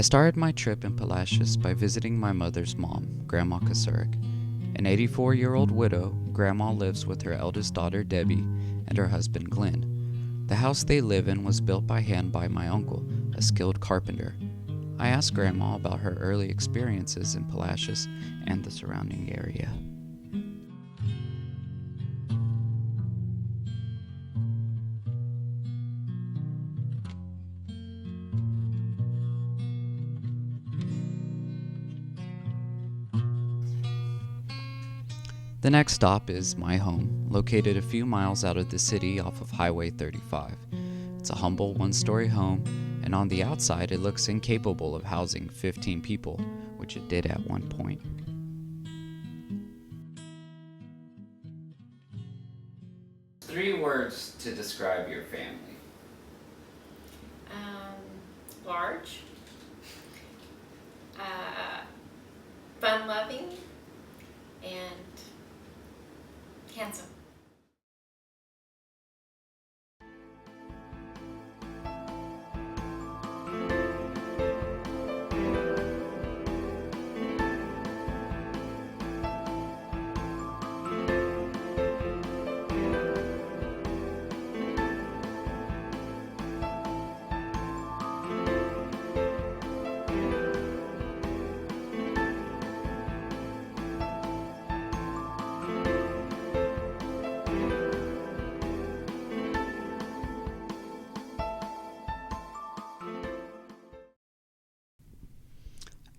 I started my trip in Palacios by visiting my mother's mom, Grandma Kasurik. An 84-year-old widow, Grandma lives with her eldest daughter Debbie and her husband Glenn. The house they live in was built by hand by my uncle, a skilled carpenter. I asked Grandma about her early experiences in Palacios and the surrounding area. The next stop is my home, located a few miles out of the city off of Highway 35. It's a humble one-story home, and on the outside it looks incapable of housing 15 people, which it did at one point. Three words to describe your family. Large, fun-loving, and handsome.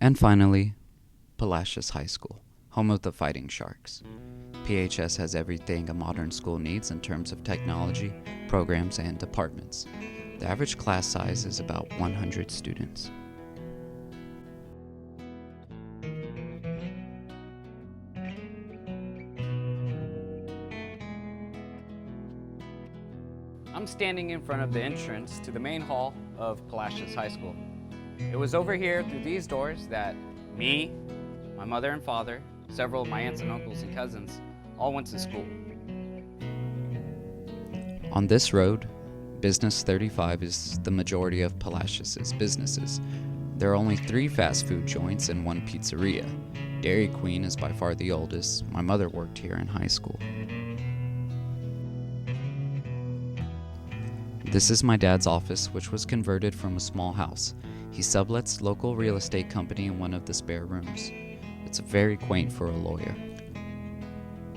And finally, Palacios High School, home of the Fighting Sharks. PHS has everything a modern school needs in terms of technology, programs, and departments. The average class size is about 100 students. I'm standing in front of the entrance to the main hall of Palacios High School. It was over here through these doors that me, my mother and father, several of my aunts and uncles and cousins all went to school. On this road, Business 35 is the majority of Palacios' businesses. There are only 3 fast food joints and 1 pizzeria. Dairy Queen is by far the oldest. My mother worked here in high school. This is my dad's office, which was converted from a small house. He sublets local real estate company in one of the spare rooms. It's very quaint for a lawyer.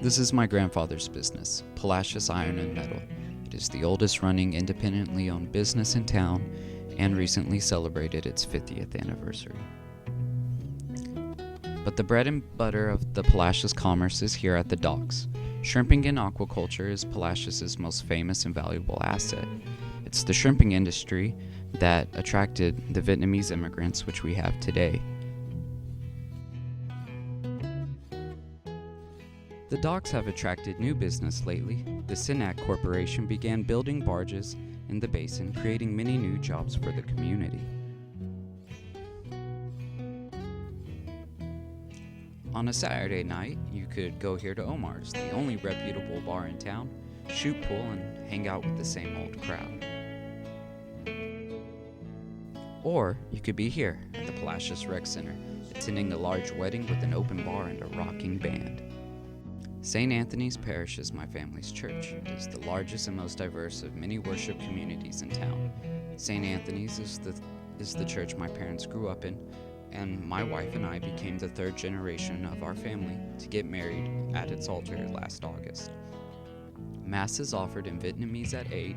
This is my grandfather's business, Palacios Iron and Metal. It is the oldest running independently owned business in town and recently celebrated its 50th anniversary. But the bread and butter of the Palacios commerce is here at the docks. Shrimping and aquaculture is Palacios' most famous and valuable asset. It's the shrimping industry that attracted the Vietnamese immigrants which we have today. The docks have attracted new business lately. The Sinac Corporation began building barges in the basin, creating many new jobs for the community. On a Saturday night, you could go here to Omar's, the only reputable bar in town, shoot pool, and hang out with the same old crowd. Or you could be here at the Palacios Rec Center, attending a large wedding with an open bar and a rocking band. St. Anthony's Parish is my family's church. It is the largest and most diverse of many worship communities in town. St. Anthony's is the church my parents grew up in, and my wife and I became the 3rd generation of our family to get married at its altar last August. Mass is offered in Vietnamese at 8,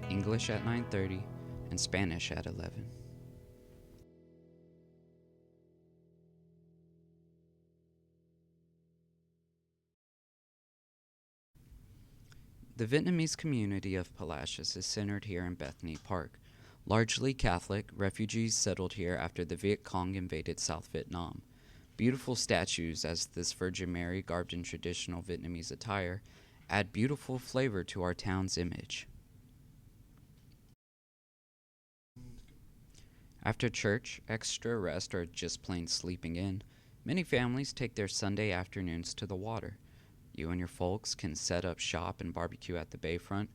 English at 9:30, and Spanish at 11. The Vietnamese community of Palacios is centered here in Bethany Park. Largely Catholic, refugees settled here after the Viet Cong invaded South Vietnam. Beautiful statues, as this Virgin Mary garbed in traditional Vietnamese attire, add beautiful flavor to our town's image. After church, extra rest, or just plain sleeping in, many families take their Sunday afternoons to the water. You and your folks can set up shop and barbecue at the bayfront,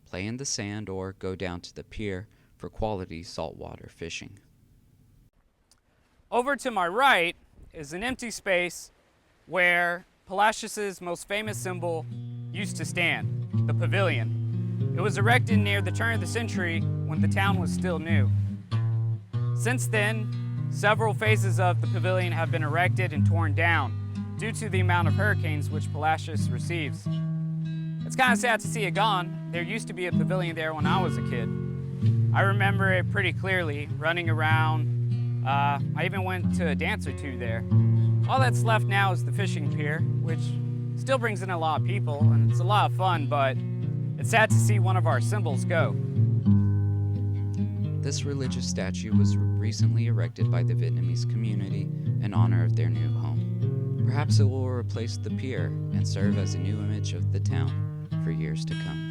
play in the sand, or go down to the pier for quality saltwater fishing. Over to my right is an empty space where Palacios' most famous symbol used to stand, the pavilion. It was erected near the turn of the century when the town was still new. Since then, several phases of the pavilion have been erected and torn down due to the amount of hurricanes which Palacios receives. It's kind of sad to see it gone. There used to be a pavilion there when I was a kid. I remember it pretty clearly, running around. I even went to a dance or two there. All that's left now is the fishing pier, which still brings in a lot of people, and it's a lot of fun, but it's sad to see one of our symbols go. This religious statue was recently erected by the Vietnamese community in honor of their new home. Perhaps it will replace the pier and serve as a new image of the town for years to come.